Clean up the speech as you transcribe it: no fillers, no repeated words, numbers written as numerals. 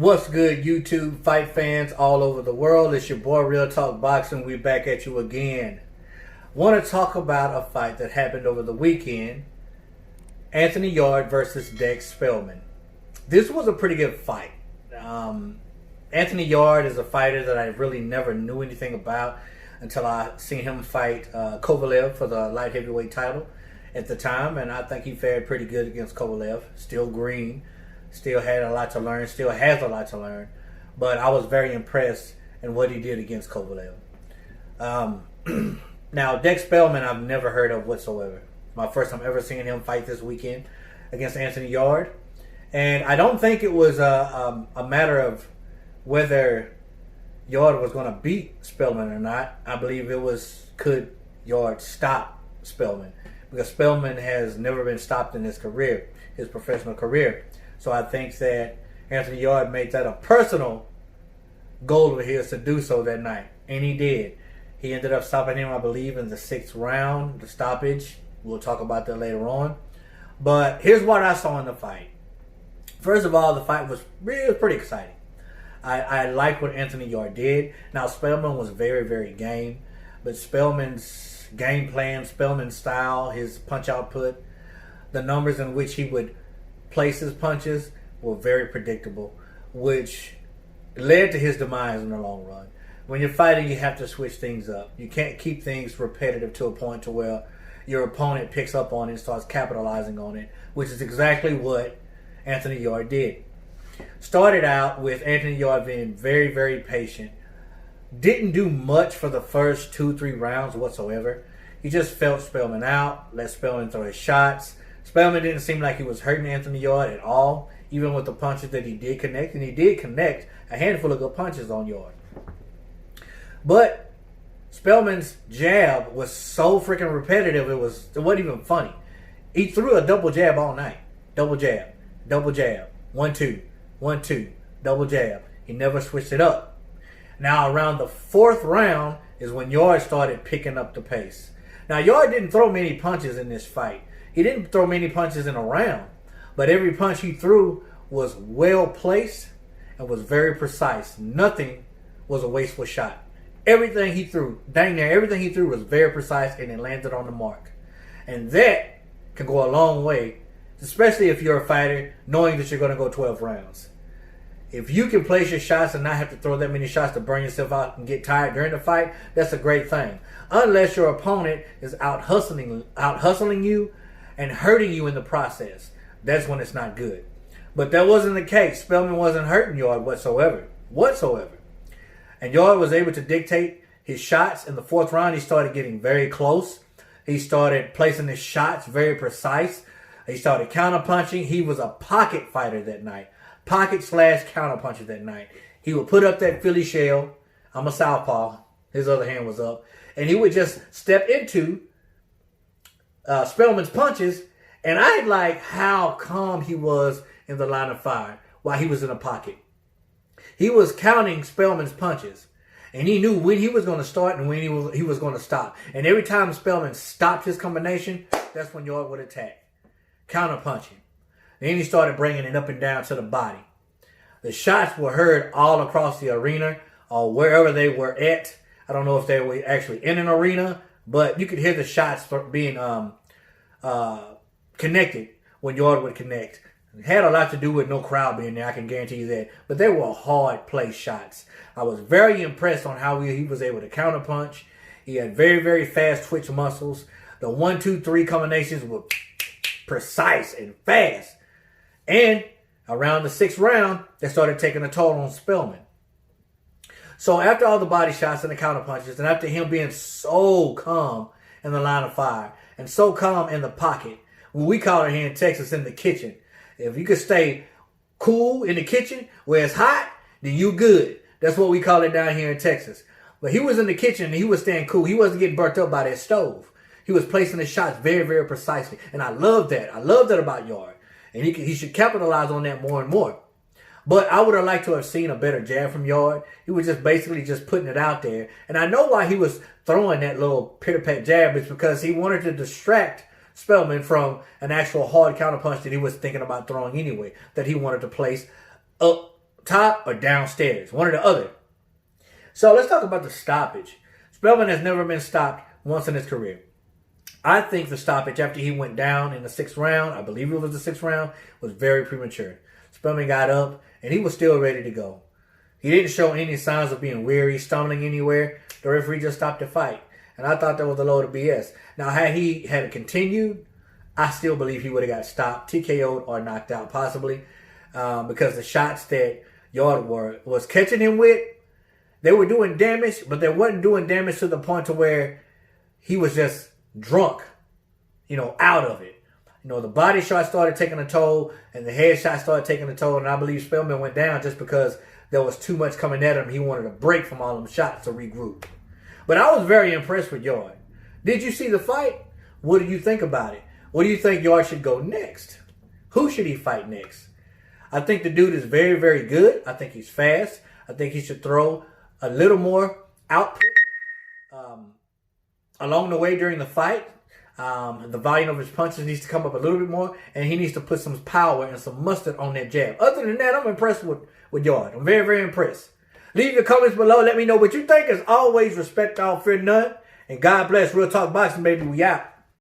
What's good, YouTube fight fans all over the world? It's your boy Real Talk Boxing. We're back at you again. Want to talk about a fight that happened over the weekend. Anthony Yarde versus Dec Spelman. This was a pretty good fight. Anthony Yarde is a fighter that I really never knew anything about until I seen him fight Kovalev for the light heavyweight title at the time, and I think he fared pretty good against Kovalev. Still green. Still had a lot to learn. Still has a lot to learn. But I was very impressed in what he did against Kovalev. Now, Dec Spelman I've never heard of whatsoever. My first time ever seeing him fight this weekend against Anthony Yarde. And I don't think it was a matter of whether Yarde was going to beat Spelman or not. I believe it was, could Yarde stop Spelman? Because Spelman has never been stopped in his career, his professional career. So I think that Anthony Yarde made that a personal goal of his to do so that night. And he did. He ended up stopping him, I believe, in the 6th round, the stoppage. We'll talk about that later on. But here's what I saw in the fight. First of all, the fight was pretty exciting. I liked what Anthony Yarde did. Now, Spelman was very, very game. But Spelman's game plan, Spelman's style, his punch output, the numbers in which he would place his punches were very predictable, which led to his demise in the long run. When you're fighting, you have to switch things up. You can't keep things repetitive to a point to where your opponent picks up on it and starts capitalizing on it, which is exactly what Anthony Yarde did. Started out with Anthony Yarde being very, very patient. Didn't do much for the first 2-3 rounds whatsoever. He just felt Spelman out, let Spelman throw his shots. Spelman didn't seem like he was hurting Anthony Yarde at all, even with the punches that he did connect. And he did connect a handful of good punches on Yarde. But Spelman's jab was so freaking repetitive, it wasn't even funny. He threw a double jab all night. Double jab, 1-2, 1-2, double jab. He never switched it up. Now around the 4th round is when Yarde started picking up the pace. Now Yarde didn't throw many punches in this fight. He didn't throw many punches in a round, but every punch he threw was well placed and was very precise. Nothing was a wasteful shot. Everything he threw, dang near everything he threw was very precise and it landed on the mark. And that can go a long way, especially if you're a fighter knowing that you're going to go 12 rounds. If you can place your shots and not have to throw that many shots to burn yourself out and get tired during the fight, that's a great thing. Unless your opponent is out hustling you and hurting you in the process. That's when it's not good. But that wasn't the case. Spelman wasn't hurting Yarde whatsoever. And Yarde was able to dictate his shots. In the 4th round, he started getting very close. He started placing his shots very precise. He started counterpunching. He was a pocket fighter that night. Pocket/counterpuncher that night. He would put up that Philly shell. I'm a southpaw. His other hand was up. And he would just step into Spelman's punches, and I like how calm he was in the line of fire while he was in a pocket. He was counting Spelman's punches, and he knew when he was going to start and when he was going to stop. And every time Spelman stopped his combination, that's when Yarde would attack, counter punching. Then he started bringing it up and down to the body. The shots were heard all across the arena or wherever they were at. I don't know if they were actually in an arena, but you could hear the shots being connected when Yarde would connect. It had a lot to do with no crowd being there, I can guarantee you that. But they were hard play shots. I was very impressed on how he was able to counterpunch. He had very, very fast twitch muscles. The 1-2-3 combinations were precise and fast. And around the 6th round, they started taking a toll on Spelman. So after all the body shots and the counterpunches, and after him being so calm in the line of fire and so calm in the pocket, what we call it here in Texas, in the kitchen. If you could stay cool in the kitchen where it's hot, then you good. That's what we call it down here in Texas. But he was in the kitchen and he was staying cool. He wasn't getting burnt up by that stove. He was placing his shots very, very precisely. And I love that. I love that about Yarde. And he should capitalize on that more and more. But I would have liked to have seen a better jab from Yarde. He was just basically just putting it out there. And I know why he was throwing that little pitter-pat jab. It's because he wanted to distract Spelman from an actual hard counterpunch that he was thinking about throwing anyway, that he wanted to place up top or downstairs, one or the other. So let's talk about the stoppage. Spelman has never been stopped once in his career. I think the stoppage after he went down in the 6th round, I believe it was the 6th round, was very premature. Spelman got up and he was still ready to go. He didn't show any signs of being weary, stumbling anywhere. The referee just stopped the fight. And I thought that was a load of BS. Now, had he had continued, I still believe he would have got stopped, TKO'd, or knocked out possibly. Because the shots that Yarde was catching him with, they were doing damage, but they wasn't doing damage to the point to where he was just drunk, out of it. The body shot started taking a toll, and the head shot started taking a toll, and I believe Spelman went down just because there was too much coming at him. He wanted a break from all them shots to regroup. But I was very impressed with Yarde. Did you see the fight? What do you think about it? What do you think Yarde should go next? Who should he fight next? I think the dude is very, very good. I think he's fast. I think he should throw a little more output along the way during the fight. The volume of his punches needs to come up a little bit more, and he needs to put some power and some mustard on that jab. Other than that, I'm impressed with Yarde. I'm very, very impressed. Leave your comments below. Let me know what you think. As always, respect all, fear none. And God bless. Real Talk Boxing, baby. We out.